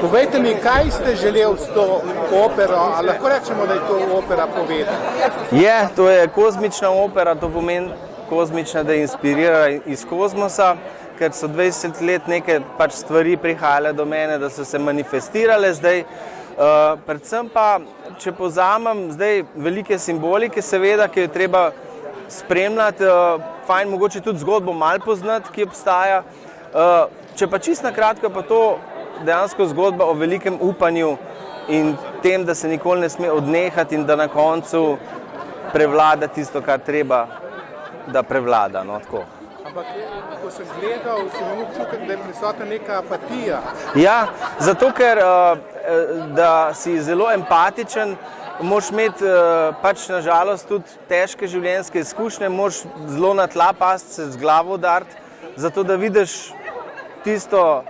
Povejte mi, kaj ste želeli s to opero, ali lahko rečemo, da je to opera povedana? To je kozmična opera, to pomeni kozmična, da je inspirirana iz kozmosa, ker so 20 let neke stvari prihajale do mene, da so se manifestirale zdaj. Predvsem pa, če povzamem zdaj velike simbolike, seveda, ki jo treba spremljati, fajn mogoče tudi zgodbo malo poznati, ki obstaja. Če pa čisto na kratko, pa to dejansko zgodba o velikem upanju in tem, da se nikoli ne sme odnehati in da na koncu prevlada tisto, kar treba, da prevlada. No, tako. Ampak, ko sem gledal, sem imel občutek, da je prisotna neka apatija. Ja, zato ker, da si zelo empatičen, moraš imeti na žalost tudi težke življenjske izkušnje, moraš zelo na tla pasti, se z glavo udariti, zato da vidiš tisto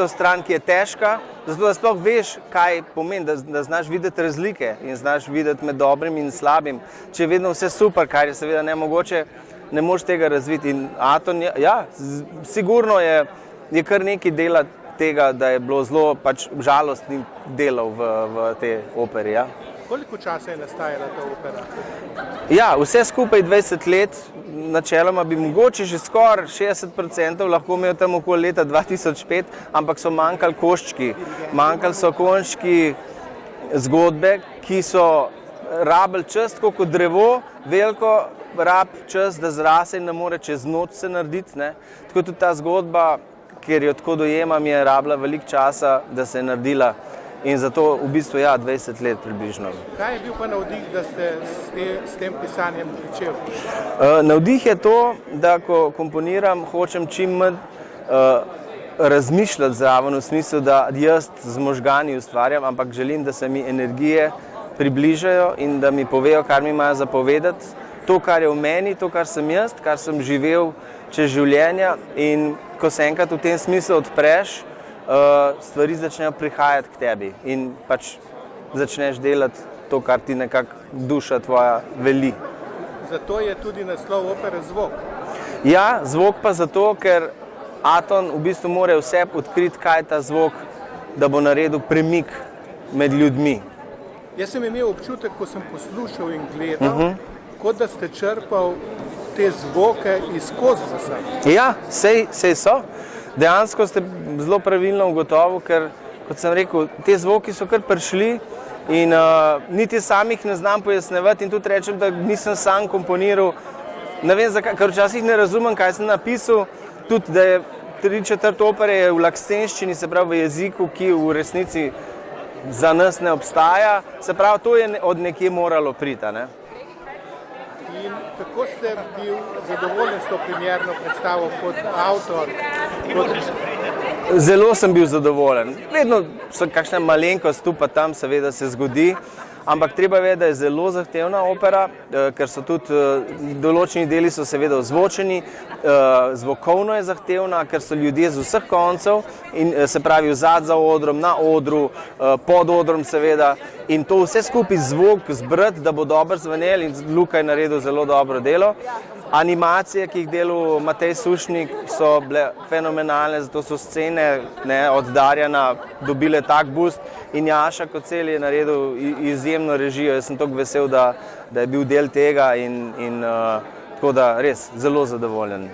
stran, ki je težka, zato da sploh veš, kaj pomeni, da znaš videti razlike in znaš videti med dobrim in slabim. Če je vedno vse super, kar je seveda nemogoče, ne moreš tega razviti. In Aton, sigurno je kar nekaj dela tega, da je bilo zelo žalostnih delov v tej operi. Ja. Koliko časa je nastajala ta opera? Vse skupaj 20 let, načeloma bi mogoče že skoraj 60% lahko imel tam okoli leta 2005, ampak so manjkali koščki, manjkali so končki zgodbe, ki so rabili čas, tako kot drevo, veliko rab čas, da zrase in ne more čez noč se narediti. Tako tudi ta zgodba, ker jo tako dojemam, je rabila veliko časa, da se je naredila. In zato v bistvu 20 let približno. Kaj je bil pa navdih, da ste s tem pisanjem pričeli? Navdih je to, da ko komponiram, hočem čim manj razmišljati zraven, v smislu, da jaz z možgani ustvarjam, ampak želim, da se mi energije približajo in da mi povejo, kar mi imajo za povedati. To, kar je v meni, to, kar sem jaz, kar sem živel čez življenja, in ko se enkrat v tem smislu odpreš, stvari začnejo prihajati k tebi in začneš delati to, kar ti nekako duša tvoja veli. Zato je tudi naslov opere Zvok. Ja, zvok pa zato, ker Aton v bistvu mora vse odkriti, kaj je ta zvok, da bo naredil premik med ljudmi. Jaz sem imel občutek, ko sem poslušal in gledal, kot da ste črpal te zvoke iz kozmosa. Ja, sej so. Dejansko ste zelo pravilno ugotovili, ker, kot sem rekel, te zvoki so kar prišli in niti samih ne znam pojasnjevati in tudi rečem, da nisem sam komponiral. Ne vem zakaj, ker včasih ne razumem, kaj sem napisal, tudi da je 3/4 opere v laksenščini, se pravi v jeziku, ki v resnici za nas ne obstaja, se pravi, to je od nekje moralo priti. In kako ste bil zadovoljen s to premierno predstavo kot avtor? Zelo sem bil zadovoljen. Vedno so kakšne malenkost tu pa tam, seveda se zgodi, ampak treba vedeti, da je zelo zahtevna opera, ker so tudi določeni deli so seveda ozvočeni, zvokovno je zahtevna, ker so ljudje z vseh koncev, in se pravi vzad za odrom, na odru, pod odrom seveda, in to vse skupaj zvok zbrati, da bo dobro zvenel, in Luka je naredil zelo dobro delo. Animacije, ki jih delal Matej Sušnik, so bile fenomenalne, zato so scene od Darjana dobile tak boost in Jaša kot cel je naredil izjemno režijo. Jaz sem toliko vesel, da je bil del tega in tako da res zelo zadovoljen.